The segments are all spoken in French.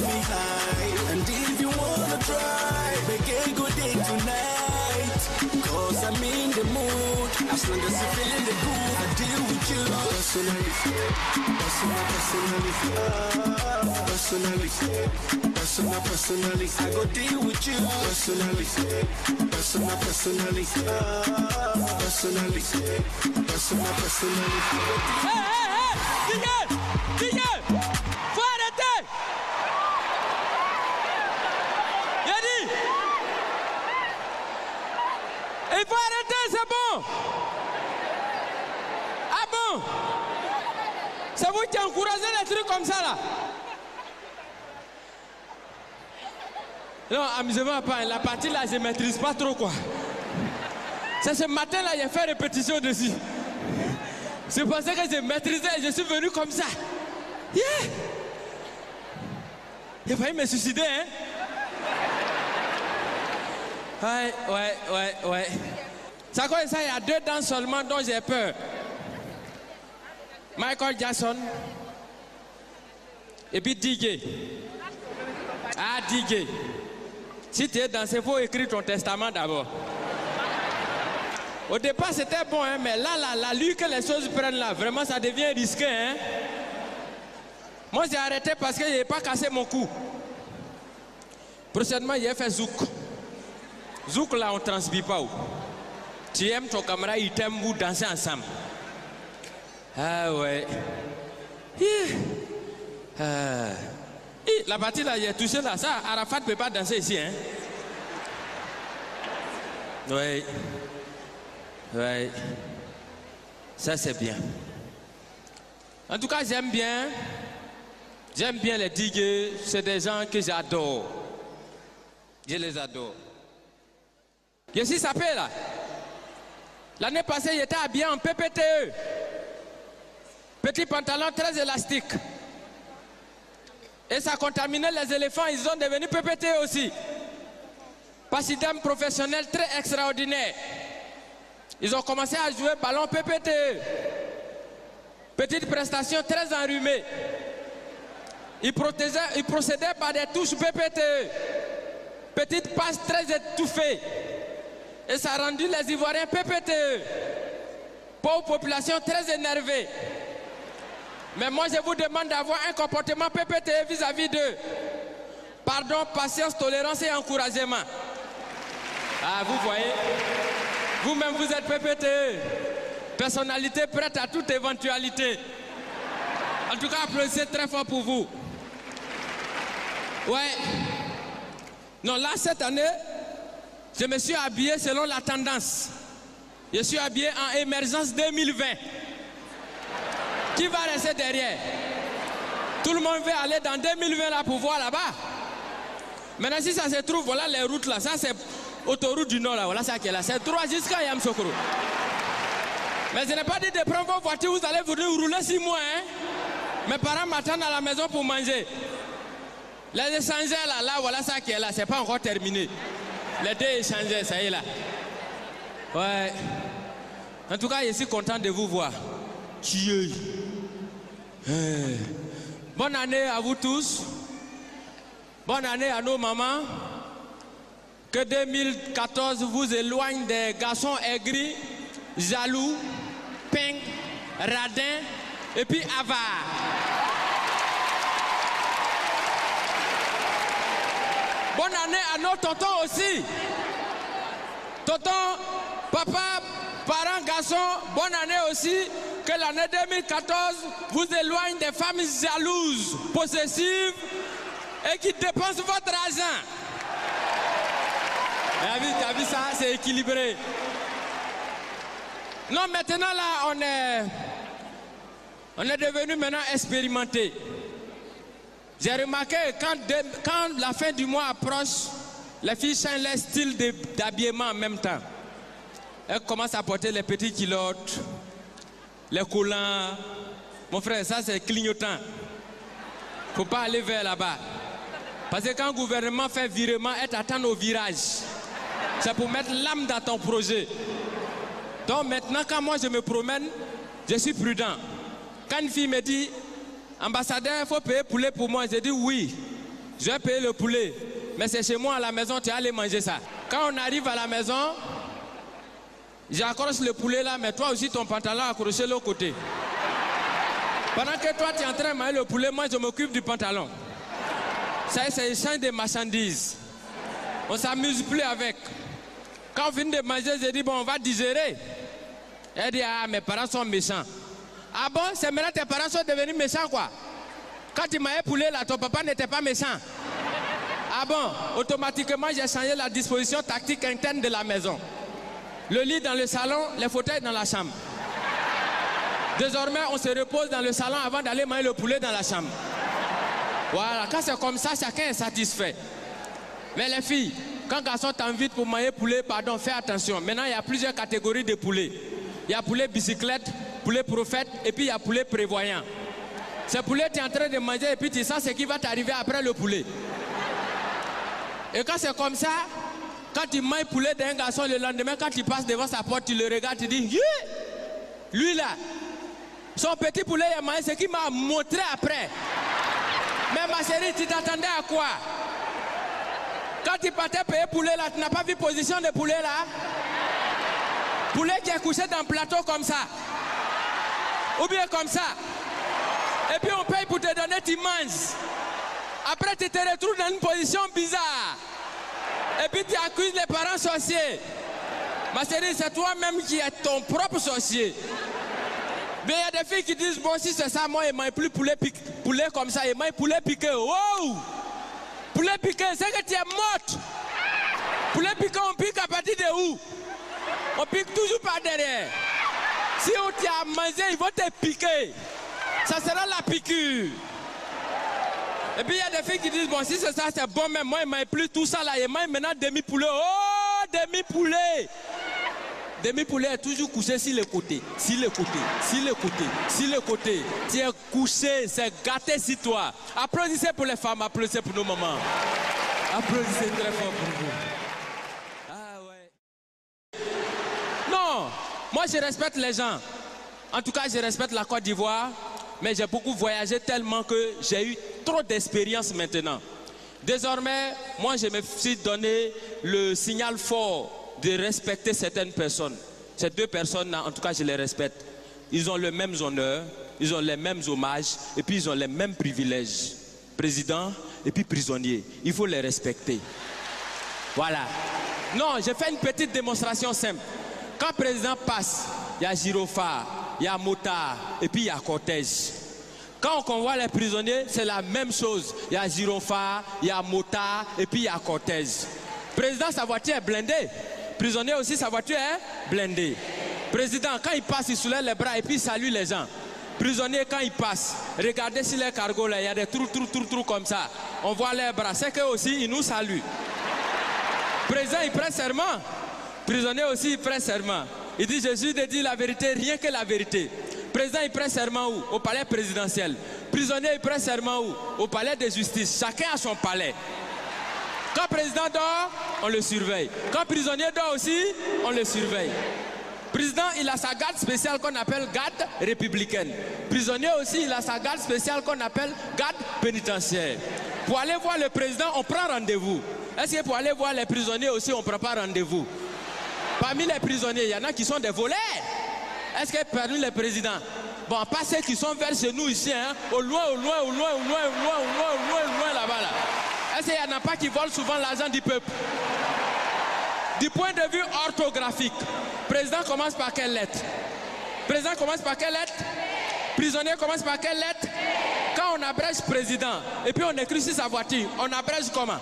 me high. And if you wanna try, make a good day tonight. Cause I'm in the mood. As long as you're feeling the groove, I deal with you. Personally, I go deal with you. Personally, DJ, faut arrêter. J'ai dit, il faut arrêter, c'est bon. Ah bon? C'est vous qui encouragez les trucs comme ça là? Non, amusez-moi pas, la partie là, je ne maîtrise pas trop quoi. C'est ce matin là, j'ai fait répétition dessus. C'est pour ça que j'ai maîtrisé et je suis venu comme ça. Yeah! J'ai failli me suicider, hein? Ouais. Ça comme ça, il y a 2 danses seulement dont j'ai peur. Michael Jackson et puis DJ. Ah, DJ. Si tu es dansé, il faut écrire ton testament d'abord. Au départ, c'était bon, hein, mais là, l'allure que les choses prennent là, vraiment, ça devient risqué. Hein. Moi, j'ai arrêté parce que je n'ai pas cassé mon cou. Prochainement, j'ai fait zouk. Zouk, là, on ne transmet pas. Tu aimes ton camarade, il t'aime, vous dansez ensemble. Ah ouais. La partie là, j'ai touché là. Ça, Arafat ne peut pas danser ici. Hein. Oui. Oui. Ça, c'est bien. En tout cas, j'aime bien. J'aime bien les DJ. C'est des gens que j'adore. Je les adore. Je suis sapé là. L'année passée, j'étais habillé en PPTE. Petit pantalon très élastique. Et ça contaminait les éléphants, ils sont devenus PPTE aussi. Pasidem professionnel très extraordinaire. Ils ont commencé à jouer ballon PPTE. Petite prestation très enrhumée. Ils procédaient par des touches PPTE. Petite passe très étouffée. Et ça a rendu les Ivoiriens PPTE. Pauvre population très énervée. Mais moi, je vous demande d'avoir un comportement PPTE vis-à-vis d'eux. Pardon, patience, tolérance et encouragement. Ah, vous voyez, vous-même, vous êtes PPTE. Personnalité prête à toute éventualité. En tout cas, applaudissez très fort pour vous. Ouais. Non, là, cette année, je me suis habillé selon la tendance. Je suis habillé en émergence 2020. Qui va rester derrière? Tout le monde veut aller dans 2020 là pour voir là-bas. Maintenant, si ça se trouve, voilà les routes là. Ça, c'est autoroute du Nord là. Voilà ça qui est là. C'est droit jusqu'à Yamoussoukro. Mais je n'ai pas dit de prendre vos voitures, vous allez venir rouler 6 mois. Hein? Mes parents m'attendent à la maison pour manger. Les échangeurs là, voilà ça qui est là. C'est pas encore terminé. Les 2 échangeurs, ça y est là. Ouais. En tout cas, je suis content de vous voir. Bonne année à vous tous. Bonne année à nos mamans. Que 2014 vous éloigne des garçons aigris, jaloux, ping, radins et puis avares. Bonne année à nos tontons aussi. Tonton, papa, parents, garçons, bonne année aussi. Que l'année 2014 vous éloigne des femmes jalouses, possessives et qui dépensent votre argent. T'as vu ça, c'est équilibré. Non, maintenant là, on est devenu maintenant expérimenté. J'ai remarqué quand la fin du mois approche, les filles changent leur style d'habillement en même temps. Elles commencent à porter les petites culottes, les collants. Mon frère, ça c'est clignotant. Faut pas aller vers là-bas. Parce que quand le gouvernement fait virement, elle t'attend au virage. C'est pour mettre l'âme dans ton projet. Donc maintenant, quand moi je me promène, je suis prudent. Quand une fille me dit, ambassadeur, il faut payer poulet pour moi, je dis oui. je vais payer le poulet. Mais c'est chez moi à la maison, tu vas aller manger ça. Quand on arrive à la maison, j'accroche le poulet là, mais toi aussi ton pantalon accroché de l'autre côté. Pendant que toi tu es en train de manger le poulet, moi je m'occupe du pantalon. Ça c'est échange de marchandises. On ne s'amuse plus avec. Quand on finit de manger, je dis bon, on va digérer. Elle dit ah, mes parents sont méchants. Ah bon, c'est maintenant tes parents sont devenus méchants quoi? Quand tu m'as poulet là, ton papa n'était pas méchant. Ah bon, automatiquement j'ai changé la disposition tactique interne de la maison. Le lit dans le salon, les fauteuils dans la chambre. Désormais, on se repose dans le salon avant d'aller manger le poulet dans la chambre. Voilà, quand c'est comme ça, chacun est satisfait. Mais les filles, quand garçon t'invite pour manger poulet, pardon, fais attention. Maintenant, il y a plusieurs catégories de poulet. Il y a poulet bicyclette, poulet prophète, et puis il y a poulet prévoyant. Ce poulet, tu es en train de manger et puis tu sens ce qui va t'arriver après le poulet. Et quand c'est comme ça, quand tu manges poulet d'un garçon le lendemain, quand tu passes devant sa porte, tu le regardes, tu dis, yeah! Lui là, son petit poulet, il a mangé ce qu'il m'a montré après. Mais ma chérie, tu t'attendais à quoi? Quand tu partais payer poulet là, tu n'as pas vu position de poulet là? Poulet qui est couché dans le plateau comme ça. Ou bien comme ça. Et puis on paye pour te donner, tu manges. Après tu te retrouves dans une position bizarre. Et puis tu accuses les parents sorciers. Ma chérie, c'est toi-même qui es ton propre sorcier. Mais il y a des filles qui disent, bon si c'est ça, moi il m'a plus poulet comme ça, il m'a poulet piqué. Wow! Poulet piqué, c'est que tu es morte. Poulet piqué, on pique à partir de où? On pique toujours par derrière. Si on t'a mangé, ils vont te piquer. Ça sera la piqûre. Et puis il y a des filles qui disent, bon si c'est ça, c'est bon, mais moi il m'a plus tout ça là, il m'a maintenant demi-poulet. Oh, demi-poulet! Demi-poulet est toujours couché sur le côté, sur le côté, sur le côté, sur le côté. Tu es couché, c'est gâté sur toi. Applaudissez pour les femmes, applaudissez pour nos mamans. Applaudissez très fort pour vous. Ah ouais. Non, moi je respecte les gens. En tout cas, je respecte la Côte d'Ivoire, mais j'ai beaucoup voyagé tellement que j'ai eu trop d'expérience maintenant. Désormais, moi je me suis donné le signal fort de respecter certaines personnes. Ces deux personnes-là, en tout cas, je les respecte. Ils ont les mêmes honneurs, ils ont les mêmes hommages, et puis ils ont les mêmes privilèges. Président et puis prisonnier. Il faut les respecter. Voilà. Non, je fais une petite démonstration simple. Quand le président passe, il y a gyrophare, il y a motard, et puis il y a cortège. Quand on convoie les prisonniers, c'est la même chose. Il y a gyrophare, il y a motard, et puis il y a cortège. Président, sa voiture est blindée. Prisonnier aussi, sa voiture est blindée. Président, quand il passe, il soulève les bras et puis il salue les gens. Prisonnier, quand il passe, regardez sur les cargos là, il y a des trous comme ça. On voit les bras, c'est qu'eux aussi, ils nous saluent. Président, il prête serment. Prisonnier aussi, il prête serment. Il dit, Jésus de dire la vérité, rien que la vérité. Président, il prête serment où? Au palais présidentiel. Prisonnier, il prête serment où? Au palais de justice. Chacun a son palais. Quand le président dort, on le surveille. Quand le prisonnier dort aussi, on le surveille. Président, il a sa garde spéciale qu'on appelle garde républicaine. Prisonnier aussi, il a sa garde spéciale qu'on appelle garde pénitentiaire. Pour aller voir le président, on prend rendez-vous. Est-ce que pour aller voir les prisonniers aussi, on ne prend pas rendez-vous? Parmi les prisonniers, il y en a qui sont des voleurs. Est-ce que parmi les présidents, bon, pas ceux qui sont vers chez nous ici, hein, au loin là-bas là. Est-ce qu'il n'y en a pas qui volent souvent l'argent du peuple? Du point de vue orthographique, président commence par quelle lettre? Président commence par quelle lettre? Prisonnier commence par quelle lettre? Quand on abrège président, et puis on écrit sur sa voiture, on abrège comment?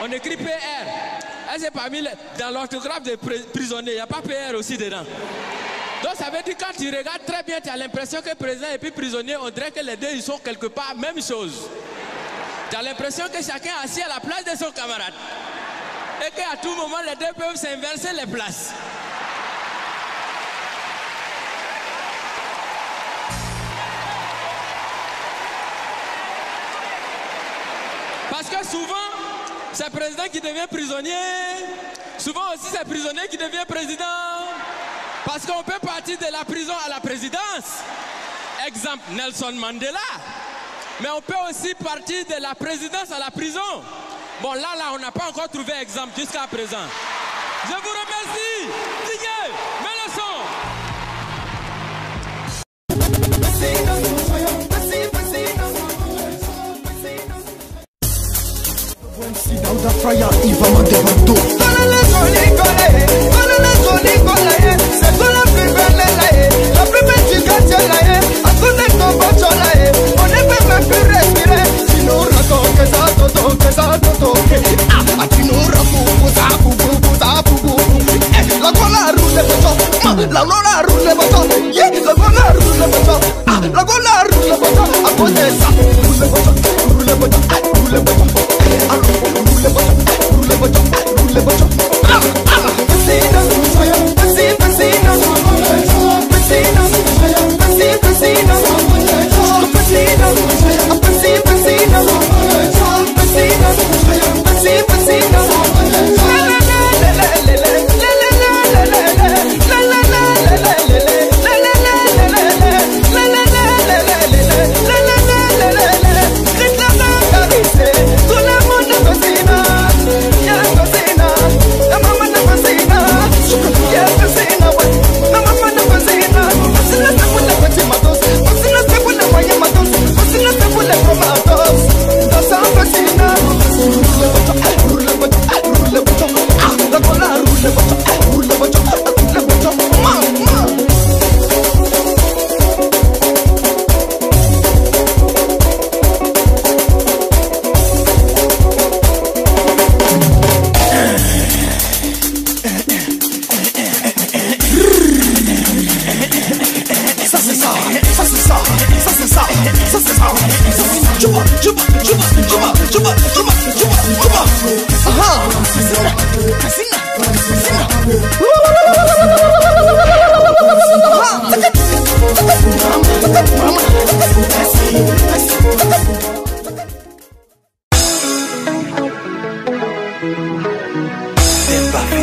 On écrit PR. Est-ce que parmi dans l'orthographe des prisonniers, il n'y a pas PR aussi dedans? Donc ça veut dire quand tu regardes très bien, tu as l'impression que président et puis prisonnier, on dirait que les deux ils sont quelque part même chose. Tu as l'impression que chacun est assis à la place de son camarade. Et qu'à tout moment, les deux peuvent s'inverser les places. Parce que souvent, c'est le président qui devient prisonnier. Souvent aussi, c'est le prisonnier qui devient président. Parce qu'on peut partir de la prison à la présidence. Exemple, Nelson Mandela. Mais on peut aussi partir de la présidence à la prison. Bon, là, on n'a pas encore trouvé exemple jusqu'à présent. Je vous remercie. Digne, mets le son. La gola roule bottom, yeah, la gola roule bottom, la gola roule bottom, à côté ça, roule bottom, roule bottom, roule bottom, roule bottom, roule bottom, roule bottom, Pacina, Pacina, Pacina, Pacina, Pacina,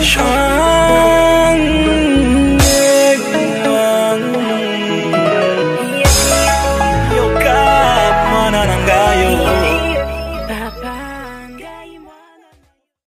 Show.